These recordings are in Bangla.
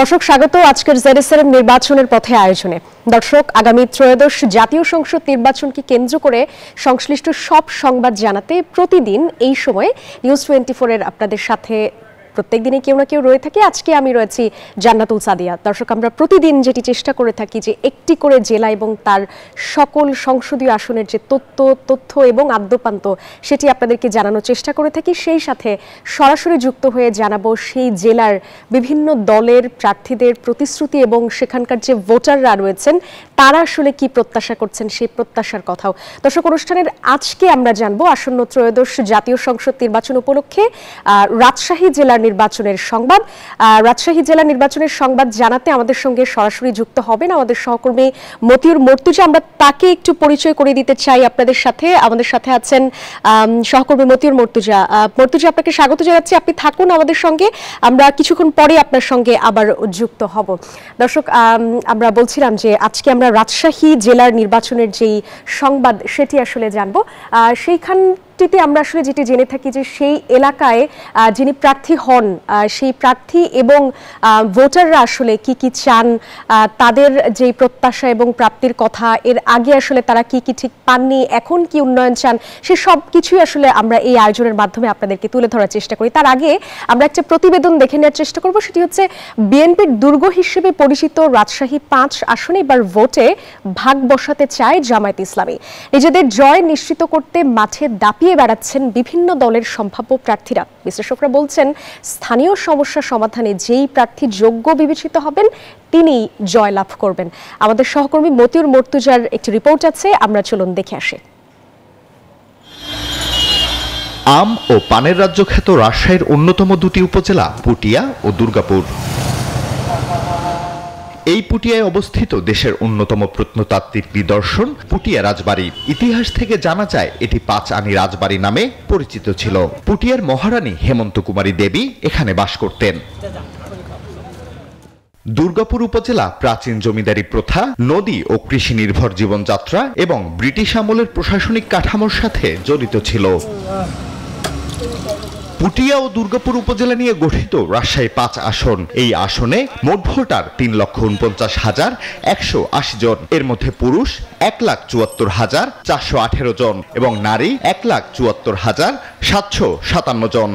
দর্শক স্বাগত আজকের জেডএসএম নির্বাচনের পথে আয়োজনে। দর্শক আগামী ত্রয়োদশ জাতীয় সংসদ নির্বাচনকে কেন্দ্র করে সংশ্লিষ্ট সব সংবাদ জানাতে প্রতিদিন এই সময়ে নিউজ 24 এর আপনাদের সাথে প্রত্যেকদিনই কেউ না কেউ রয়ে থাকে। আজকে আমি রয়েছি জান্নাতুল সাদিয়া। দর্শক আমরা প্রতিদিন যেটি চেষ্টা করে থাকি যে একটি করে জেলা এবং তার সকল সংসদীয় আসনের যে তথ্য এবং আদ্যপান্ত সেটি আপনাদেরকে জানানোর চেষ্টা করে থাকি। সেই সাথে সরাসরি যুক্ত হয়ে জানাবো সেই জেলার বিভিন্ন দলের প্রার্থীদের প্রতিশ্রুতি এবং সেখানকার যে ভোটাররা রয়েছেন তারা আসলে কি প্রত্যাশা করছেন সেই প্রত্যাশার কথাও। দর্শক অনুষ্ঠানের আজকে আমরা জানবো আসন্ন ত্রয়োদশ জাতীয় সংসদ নির্বাচন উপলক্ষে রাজশাহী জেলার নির্বাচনের সংবাদ। রাজশাহী জেলা নির্বাচনের সংবাদ জানাতে আমাদের সঙ্গে সরাসরি যুক্ত হবেন আমাদের সহকর্মী মতিউর মর্তুজা। আমরা তাকে একটু পরিচয় করে দিতে চাই আপনাদের সাথে। আমাদের সাথে আছেন সহকর্মী মতিউর মর্তুজা। মর্তুজা, আপনাকে স্বাগত জানাচ্ছি, আপনি থাকুন আমাদের সঙ্গে, আমরা কিছুক্ষণ পরে আপনার সঙ্গে আবার যুক্ত হব। দর্শক আমরা বলছিলাম যে আজকে আমরা রাজশাহী জেলার নির্বাচনের যেই সংবাদ সেটি আসলে জানবো। সেইখানটিতে আমরা আসলে যেটি জেনে থাকি যে সেই এলাকায় যিনি প্রার্থী হন সেই প্রার্থী এবং ভোটাররা আসলে কি কি চান, তাদের যেই প্রত্যাশা এবং প্রাপ্তির কথা, এর আগে আসলে তারা কি কি ঠিক পাননি, এখন কি উন্নয়ন চান, সে সব কিছুই আসলে আমরা এই আয়োজনের মাধ্যমে আপনাদেরকে তুলে ধরার চেষ্টা করি। তার আগে আমরা একটা প্রতিবেদন দেখে নেওয়ার চেষ্টা করব। সেটি হচ্ছে বিএনপির দুর্গ হিসেবে পরিচিত রাজশাহী 5 আসনে এবার ভোটে ভাগ বসাতে চায় জামায়াত ইসলামী। নিজেদের জয় নিশ্চিত করতে মাঠে দাপিয়ে বেড়াচ্ছেন বিভিন্ন দলের সম্ভাব্য প্রার্থীরা। বিশ্লেষকরা বলছেন স্থানীয় সমস্যা সমাধানে যেই প্রার্থী যোগ্য বিবেচিত হবেন তিনি জয়লাভ করবেন। আমাদের সহকর্মী মতিউর মর্তুজার একটি রিপোর্ট আছে, আমরা চলুন দেখে আসি। আম ও পানের রাজ্য খ্যাত রাজশাহীর অন্যতম দুটি উপজেলা পুটিয়া ও দুর্গাপুর। এই পুটিয়ায় অবস্থিত দেশের অন্যতম প্রত্নতাত্ত্বিক নিদর্শন পুটিয়া রাজবাড়ি। ইতিহাস থেকে জানা যায় এটি 5 আনি রাজবাড়ি নামে পরিচিত ছিল। পুটিয়ার মহারানী হেমন্ত কুমারী দেবী এখানে বাস করতেন। দুর্গাপুর উপজেলা প্রাচীন জমিদারি প্রথা, নদী ও কৃষি নির্ভর জীবনযাত্রা এবং ব্রিটিশ আমলের প্রশাসনিক কাঠামোর সাথে জড়িত ছিল। পুটিয়া ও দুর্গাপুর উপজেলা নিয়ে গঠিত রাজশাহী 5 আসন। এই আসনে মোট ভোটার 3,49,180 জন। এর মধ্যে পুরুষ 1,74,418 জন এবং নারী 1,74,757 জন।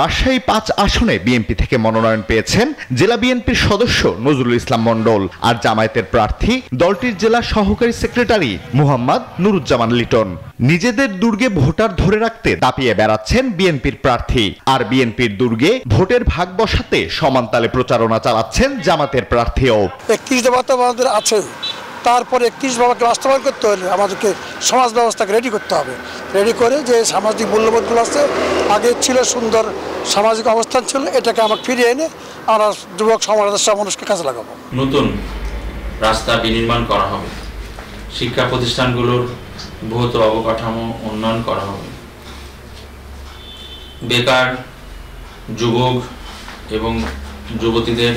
রাজশাহী 5 আসনে বিএনপি থেকে মনোনয়ন পেয়েছেন জেলা বিএনপির সদস্য নজরুল ইসলাম মণ্ডল, আর জামায়াতের প্রার্থী দলটির জেলা সহকারী সেক্রেটারি মুহাম্মদ নুরুজ্জামান লিটন। নিজেদের দুর্গে ভোটার ধরে রাখতে দাপিয়ে বেড়াচ্ছেন বিএনপির প্রার্থী, আর বিএনপির দুর্গে ভোটের ভাগ বসাতে সমান তালে প্রচারণা চালাচ্ছেন জামাতের প্রার্থীও। 31 দফা তো আমাদের আছে, তারপরে 31 দফাকে বাস্তবায়ন করতে হলে আমাদেরকে সমাজ ব্যবস্থাকে রেডি করতে হবে। রেডি করে যে সামাজিক মূল্যবোধগুলো আছে, আগে ছিল সুন্দর সামাজিক অবস্থান ছিল, এটাকে আমরা ফিরিয়ে এনে আমরা যুবক সমাজের সব মানুষকে কাজে লাগাবো। নতুন রাস্তা বিনির্মাণ করা হবে, শিক্ষা প্রতিষ্ঠানগুলোর ভৌত অবকাঠামো উন্নয়ন করা হবে, বেকার যুবক এবং যুবতীদের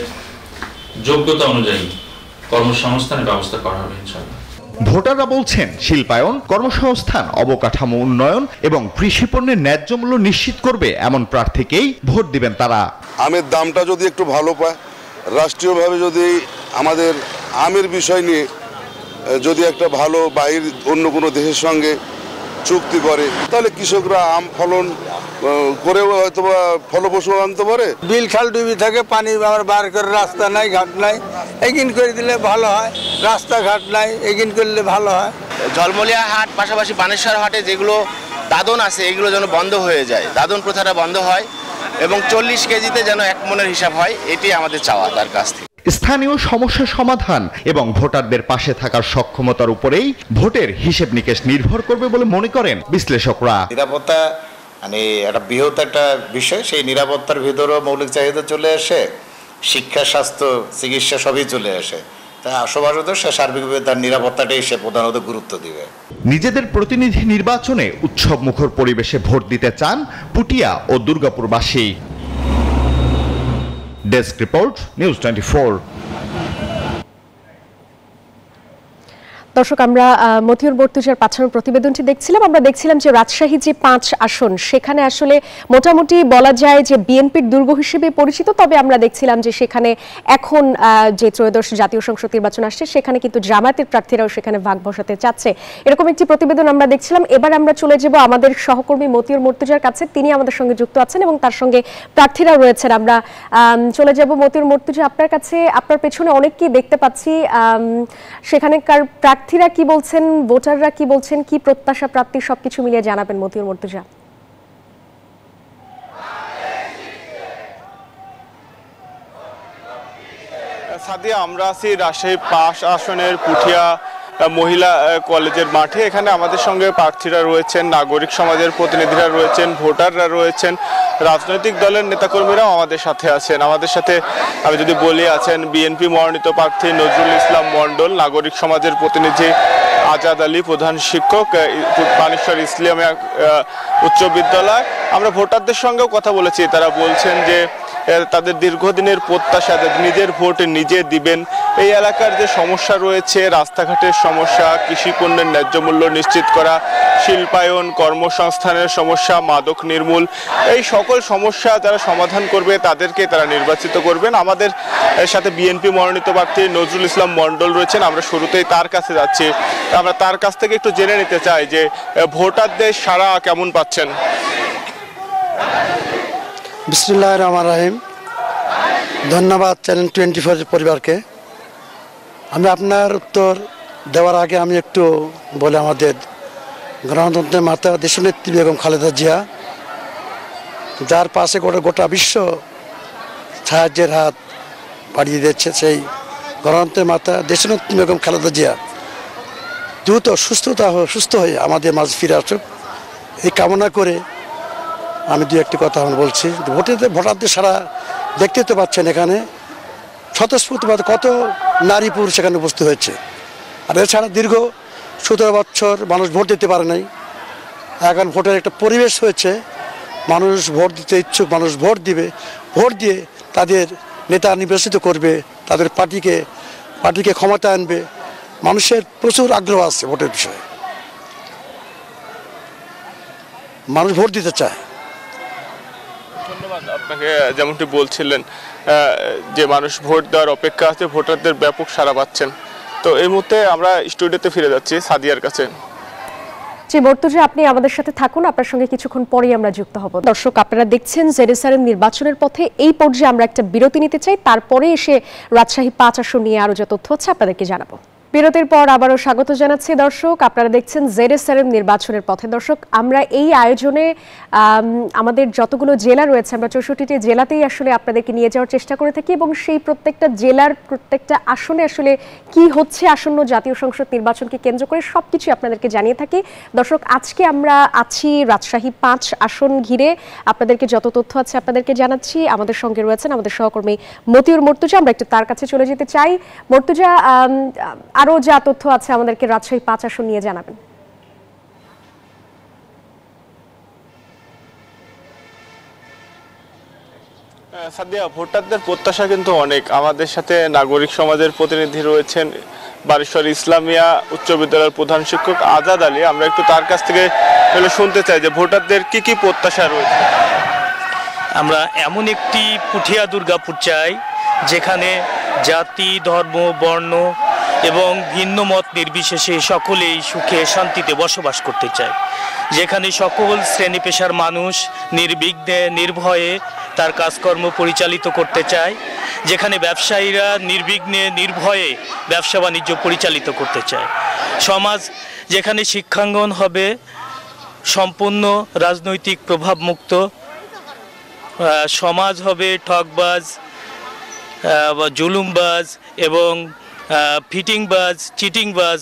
যোগ্যতা অনুযায়ী কর্মসংস্থানের ব্যবস্থা করা হবে ইনশাআল্লাহ। ভোটাররা বলছেন শিল্পায়ন, কর্মসংস্থান, অবকাঠামো উন্নয়ন এবং কৃষি পণ্যের ন্যায্য মূল্য নিশ্চিত করবে এমন প্রার্থীকেই ভোট দিবেন তারা। আমের দামটা যদি একটু ভালো পায়, রাষ্ট্রীয়ভাবে যদি আমাদের আমের বিষয় নিয়ে যদি একটা ভালো বাইর অন্য কোনো দেশের সঙ্গে চুক্তি করে, তাহলে কৃষকরা আম ফলন করেও হয়তো ফলপ্রসূ আনতে পারে। বিল খাল ডুবি থাকে, পানি আবার বার করে, রাস্তা নাই, ঘাট নাই, এগিন করে দিলে ভালো হয়। রাস্তাঘাট নাই, এগিন করলে ভালো হয়। ঝলমলিয়া হাট পাশাপাশি বানেশ্বর হাটে যেগুলো দাদন আছে এগুলো যেন বন্ধ হয়ে যায়, দাদন প্রথাটা বন্ধ হয় এবং 40 কেজিতে যেন 1 মনের হিসাব হয়, এটি আমাদের চাওয়া তার কাছ থেকে। স্থানীয় সমস্যা সমাধান এবং ভোটারদের পাশে থাকার সক্ষমতার উপরেই ভোটের হিসেব নিকেশ নির্ভর করবে বলে মনে করেন বিশ্লেষকরা। নিরাপত্তা মানে একটা বৃহৎ একটা বিষয়, সেই নিরাপত্তার ভিতরেও মৌলিক চাহিদা চলে আসে, শিক্ষা, স্বাস্থ্য, চিকিৎসা সবই চলে আসে। তাই আশাবাদ সে সার্বিকভাবে তার নিরাপত্তাটাই সে প্রধানত গুরুত্ব দিবে। নিজেদের প্রতিনিধি নির্বাচনে উৎসব মুখর পরিবেশে ভোট দিতে চান পুটিয়া ও দুর্গাপুরবাসী। Desk report, news 24। দর্শক, আমরা মতিউর মর্তুজার পাঠানোর প্রতিবেদনটি দেখছিলাম। আমরা দেখছিলাম যে রাজশাহী যে 5 আসন, সেখানে আসলে মোটামুটি বলা যায় যে বিএনপির দুর্গ হিসেবে পরিচিত। তবে আমরা দেখছিলাম যে সেখানে এখন যে ত্রয়োদশ জাতীয় সংসদ নির্বাচন আসছে, সেখানে কিন্তু জামায়াতের প্রার্থীরাও সেখানে ভাগ বসাতে চাচ্ছে, এরকম একটি প্রতিবেদন আমরা দেখছিলাম। এবার আমরা চলে যাব আমাদের সহকর্মী মতিউর মর্তুজার কাছে। তিনি আমাদের সঙ্গে যুক্ত আছেন এবং তার সঙ্গে প্রার্থীরা রয়েছেন। আমরা চলে যাব মতিউর মর্তুজা আপনার কাছে। আপনার পেছনে অনেককেই দেখতে পাচ্ছি, সেখানকার প্রার্থীরা কি বলছেন, ভোটাররা কি বলছেন, কি প্রত্যাশা প্রার্থী, সবকিছু মিলিয়ে জানাবেন মতিউর মর্তুজা। সাদিয়া, আমরা আছি রাজশাহী 5 আসনের পুঠিয়া মহিলা কলেজের মাঠে। এখানে আমাদের সঙ্গে প্রার্থীরা রয়েছেন, নাগরিক সমাজের প্রতিনিধিরা রয়েছেন, ভোটাররা রয়েছেন, রাজনৈতিক দলের নেতাকর্মীরাও আমাদের সাথে আছেন। আমাদের সাথে আমি যদি বলি, আছেন বিএনপি মনোনীত প্রার্থী নজরুল ইসলাম মণ্ডল, নাগরিক সমাজের প্রতিনিধি আজাদ আলী, প্রধান শিক্ষক পানিশ্বর ইসলামিয়া উচ্চ বিদ্যালয়। আমরা ভোটারদের সঙ্গেও কথা বলেছি, তারা বলছেন যে তাদের দীর্ঘদিনের প্রত্যাশা, নিজের ভোট নিজে দিবেন। এই এলাকার যে সমস্যা রয়েছে, রাস্তাঘাটের সমস্যা, কৃষি পণ্যের ন্যায্য মূল্য নিশ্চিত করা, শিল্পায়ন, কর্মসংস্থানের সমস্যা, মাদক নির্মূল, এই সকল সমস্যা যারা সমাধান করবে তাদেরকে তারা নির্বাচিত করবেন। আমাদের সাথে বিএনপি মনোনীত প্রার্থী নজরুল ইসলাম মণ্ডল রয়েছেন। আমরা শুরুতেই তার কাছে যাচ্ছি, আমরা তার কাছ থেকে একটু জেনে নিতে চাই যে ভোটারদের সাড়া কেমন পাচ্ছেন। বিসমিল্লাহির রহমানির রহিম। ধন্যবাদ চ্যানেল 24 পরিবারকে। আমি আপনার উত্তর দেওয়ার আগে আমি একটু বলে, আমাদের গণতন্ত্রের মাতা দেশনেত্রী বেগম খালেদা জিয়া, যার পাশে গোটা বিশ্ব সাহায্যের হাত বাড়িয়ে দিচ্ছে, সেই গণতন্ত্রের মাতা দেশনেত্রী বেগম খালেদা জিয়া দ্রুত সুস্থ হয়ে আমাদের মাঝে ফিরে আসুক, এই কামনা করে আমি দু একটি কথা আমি বলছি। ভোটারদের সারা দেখতে তো পাচ্ছেন, এখানে স্বতঃস্ফূর্তভাবে কত নারী পুরুষ সেখানে উপস্থিত হয়েছে। আর এছাড়া দীর্ঘ 17 বছর মানুষ ভোট দিতে পারে নাই, এখন ভোটের একটা পরিবেশ হয়েছে, মানুষ ভোট দিতে ইচ্ছুক, মানুষ ভোট দিবে, ভোট দিয়ে তাদের নেতা নির্বাচিত করবে, তাদের পার্টিকে ক্ষমতা আনবে। মানুষের প্রচুর আগ্রহ আছে ভোটের বিষয়ে, মানুষ ভোট দিতে চায়। ধন্যবাদ আপনাকে। যেমনটি বলছিলেন যে মানুষ ভোট দেওয়ার অপেক্ষা আছে, ভোটারদের ব্যাপক সাড়া পাচ্ছেন। তো এই মুহূর্তে আমরা স্টুডিওতে ফিরে যাচ্ছি সাদিয়ার কাছে। জি মর্তুজা, আপনি আমাদের সাথে থাকুন, আপনার সঙ্গে কিছুক্ষণ পরেই আমরা যুক্ত হব। দর্শক, আপনারা দেখছেন জেরুসালেম নির্বাচনের পথে। এই পর্যায়ে আমরা একটা বিরতি নিতে চাই, তারপরে এসে রাজশাহী 5 আসন নিয়ে আরো যা তথ্য হচ্ছে আপনাদেরকে জানাবো। বিরতির পর আবারও স্বাগত জানাচ্ছি। দর্শক, আপনারা দেখছেন জেরুসালেম নির্বাচনের পথে। দর্শক, আমরা এই আয়োজনে আমাদের যতগুলো জেলা রয়েছে, আমরা 64টি জেলাতেই আসলে আপনাদেরকে নিয়ে যাওয়ার চেষ্টা করে থাকি এবং সেই প্রত্যেকটা জেলার প্রত্যেকটা আসনে আসলে কি হচ্ছে আসন্ন জাতীয় সংসদ নির্বাচনকে কেন্দ্র করে সবকিছু আপনাদেরকে জানিয়ে থাকি। দর্শক, আজকে আমরা আছি রাজশাহী 5 আসন ঘিরে, আপনাদেরকে যত তথ্য আছে আপনাদেরকে জানাচ্ছি। আমাদের সঙ্গে রয়েছেন আমাদের সহকর্মী মতিউর মর্তুজা। আমরা একটু তার কাছে চলে যেতে চাই। মর্তুজা, আরো যা তথ্য আছে আমাদেরকে রাজশাহী 5 আসন নিয়ে জানাবেন। সাদিয়া, ভোটারদের প্রত্যাশা কিন্তু অনেক। আমাদের সাথে নাগরিক সমাজের প্রতিনিধি রয়েছেন, পানিশ্বর ইসলামিয়া উচ্চ বিদ্যালয়ের প্রধান শিক্ষক আজাদ আলী। আমরা একটু তার কাছ থেকে শুনতে চাই যে ভোটারদের কি কি প্রত্যাশা রয়েছে। আমরা এমন একটি পুঠিয়া দুর্গাপুর চাই যেখানে জাতি, ধর্ম, বর্ণ এবং ভিন্ন মত নির্বিশেষে সকলেই সুখে শান্তিতে বসবাস করতে চায়, যেখানে সকল শ্রেণী পেশার মানুষ নির্বিঘ্নে নির্ভয়ে তার কাজকর্ম পরিচালিত করতে চায়, যেখানে ব্যবসায়ীরা নির্বিঘ্নে নির্ভয়ে ব্যবসা বাণিজ্য পরিচালিত করতে চায়, সমাজ যেখানে শিক্ষাঙ্গন হবে সম্পূর্ণ রাজনৈতিক প্রভাবমুক্ত, সমাজ হবে ঠকবাজ, জুলুমবাজ এবং ফিটিংবাজ, চিটিংবাজ,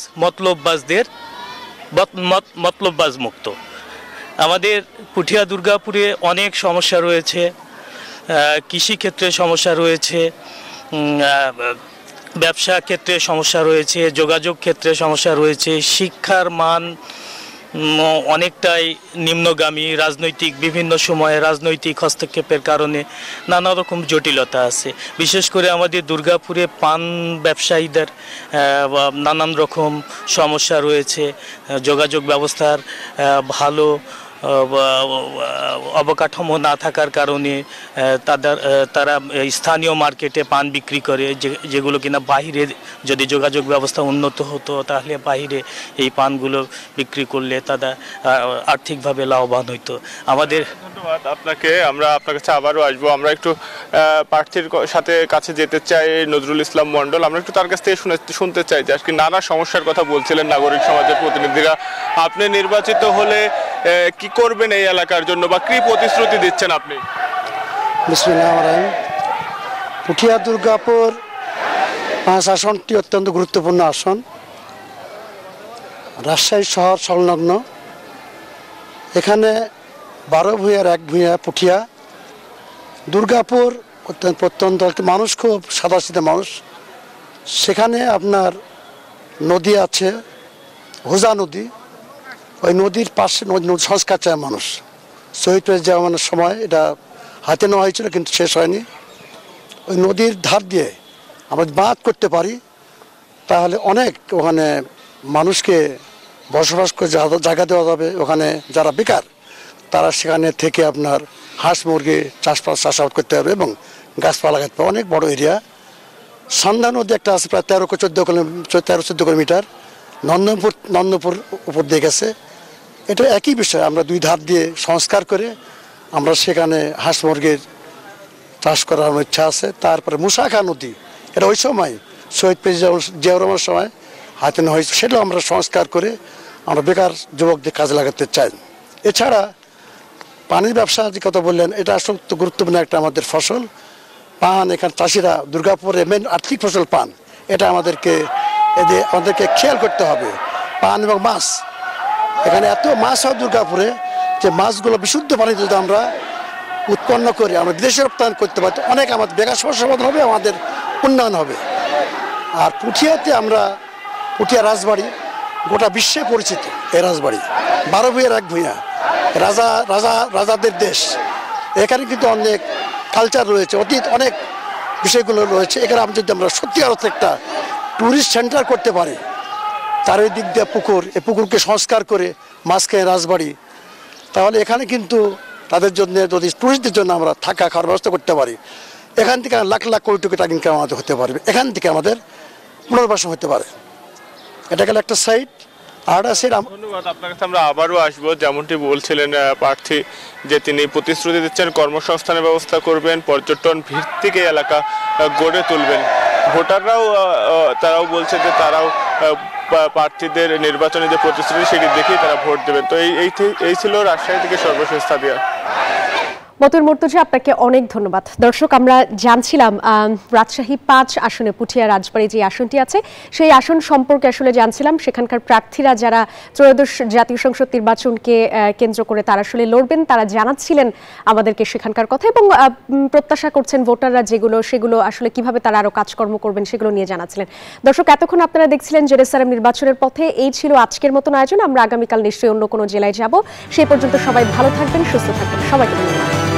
মতলববাজ মুক্ত। আমাদের পুঠিয়া দুর্গাপুরে অনেক সমস্যা রয়েছে, কৃষিক্ষেত্রে সমস্যা রয়েছে, ব্যবসা ক্ষেত্রে সমস্যা রয়েছে, যোগাযোগ ক্ষেত্রে সমস্যা রয়েছে, শিক্ষার মান অনেকটাই নিম্নগামী, রাজনৈতিক বিভিন্ন সময়ে রাজনৈতিক হস্তক্ষেপের কারণে নানা রকম জটিলতা আছে। বিশেষ করে আমাদের দুর্গাপুরে পান ব্যবসায়ীদের নানান রকম সমস্যা রয়েছে, যোগাযোগ ব্যবস্থার ভালো অবকাঠামো না থাকার কারণে তারা স্থানীয় মার্কেটে পান বিক্রি করে, যেগুলো কিনা বাইরে যদি যোগাযোগ ব্যবস্থা উন্নত হতো তাহলে বাইরে এই পানগুলো বিক্রি করলে তারা আর্থিকভাবে লাভবান হইতো। আমাদের ধন্যবাদ আপনাকে। আমরা আপনার কাছে আবারও আসবো। আমরা একটু প্রার্থীর সাথে কাছে যেতে চাই, নজরুল ইসলাম মণ্ডল। আমরা একটু তার কাছ থেকে শুনতে চাই যে আজকে নানা সমস্যার কথা বলছিলেন নাগরিক সমাজের প্রতিনিধিরা। আপনি নির্বাচিত হলে কি করবেন এই এলাকার জন্য বা কি প্রতিশ্রুতি দিচ্ছেন আপনি? বিসমিল্লাহির রহমানির রহিম। পুঠিয়া দুর্গাপুর 5 আসনটি অত্যন্ত গুরুত্বপূর্ণ আসন। রাজশাহী শহর সংলগ্ন। এখানে 12 ভূঁইয়ার 1 ভূঁইয়া পুঠিয়া। দুর্গাপুর প্রত্যন্ত মানুষ খুব সাদাসিধে মানুষ। সেখানে আপনার নদী আছে, হোজা নদী। ওই নদীর পাশে নদী সংস্কার চায় মানুষ। শহীদ প্রেসিডেন্টের সময় এটা হাতে নেওয়া হয়েছিল, কিন্তু শেষ হয়নি। ওই নদীর ধার দিয়ে আমরা বাঁধ করতে পারি তাহলে অনেক ওখানে মানুষকে বসবাস করে জায়গা দেওয়া যাবে। ওখানে যারা বেকার তারা সেখানে থেকে আপনার হাঁস মুরগি চাষাবাদ করতে পারবে এবং গাছপালা লাগাতে পারবে। অনেক বড় এরিয়া। সন্ধ্যা নদী একটা আছে প্রায় 13-14 কিলোমিটার। নন্দনপুর উপর দিয়ে গেছে। এটা একই বিষয়। আমরা 2 ধার দিয়ে সংস্কার করে আমরা সেখানে হাঁস মুরগির চাষ করার ইচ্ছা আছে। তারপরে মুসাখা নদী, এটা ওই সময় শহীদ প্রেসিডেন্ট জিয়াউর রহমানের সময় হাতে নেওয়া হয়েছে, সেটাও আমরা সংস্কার করে আমরা বেকার যুবকদের কাজে লাগাতে চাই। এছাড়া পানির ব্যবসা যে কথা বললেন, এটা আসলে গুরুত্বপূর্ণ একটা আমাদের ফসল পান। এখানে চাষিরা দুর্গাপুরে মেন আর্থিক ফসল পান। এটা আমাদেরকে খেয়াল করতে হবে। পান এবং মাছ, এখানে এত মাছ হয় দুর্গাপুরে যে মাছগুলো বিশুদ্ধ পানিতে যদি আমরা উৎপন্ন করে আমরা বিদেশে রপ্তানি করতে পারি অনেক আমাদের বেকার সমস্যার সমাধান হবে, আমাদের উন্নয়ন হবে। আর পুঠিয়াতে আমরা পুঠিয়া রাজবাড়ি গোটা বিশ্বে পরিচিত। এই রাজবাড়ি 12 ভূঁইয়ার 1 ভূঁইয়া, রাজাদের দেশ। এখানে কিন্তু অনেক কালচার রয়েছে, অতীত অনেক বিষয়গুলো রয়েছে। এখানে যদি আমরা সত্যিকার অর্থে একটা ট্যুরিস্ট সেন্টার করতে পারি, চারিদিক দিয়ে পুকুর, এই পুকুরকে সংস্কার করে মাঝখানে রাজবাড়ি, তাহলে এখানে কিন্তু তাদের জন্য যদি ট্যুরিস্টদের জন্য আমরা থাকা খাওয়ার ব্যবস্থা করতে পারি, এখান থেকে লাখ লাখ কোটি টাকা ইনকাম আমাদের হতে পারবে। এখান থেকে আমাদের পুনর্বাসন হতে পারে। এটা গেল একটা সাইড। আর ধন্যবাদ আপনার কাছে। আমরা আবারও আসবো। যেমনটি বলছিলেন প্রার্থী যে তিনি প্রতিশ্রুতি দিচ্ছেন কর্মসংস্থানের ব্যবস্থা করবেন, পর্যটন ভিত্তিক এলাকা গড়ে তুলবেন। ভোটাররাও তারাও বলছে যে তারাও প্রার্থীদের নির্বাচনে যে প্রতিশ্রুতি সেটি দেখেই তারা ভোট দেবেন। তো এই ছিল রাজশাহী থেকে সর্বশেষ সাদিয়া। মতুর মুর্তজা, আপনাকে অনেক ধন্যবাদ। দর্শক, আমরা জানছিলাম রাজশাহী 5 আসনে পুঠিয়া রাজবাড়ী যে আসনটি আছে সেই আসন সম্পর্কে আসলে জানছিলাম। সেখানকার প্রার্থীরা যারা ত্রয়োদশ জাতীয় সংসদ নির্বাচনকে কেন্দ্র করে তারা আসলে লড়বেন, তারা জানাচ্ছিলেন আমাদেরকে সেখানকার কথা এবং প্রত্যাশা করছেন ভোটাররা সেগুলো আসলে কিভাবে তারা আরো কাজকর্ম করবেন সেগুলো নিয়ে জানাচ্ছিলেন। দর্শক, এতক্ষণ আপনারা দেখছিলেন জেরুসালেম নির্বাচনের পথে। এই ছিল আজকের মতন আয়োজন। আমরা আগামীকাল নিশ্চয়ই অন্য কোনো জেলায় যাব। সেই পর্যন্ত সবাই ভালো থাকবেন, সুস্থ থাকবেন। সবাইকে ধন্যবাদ।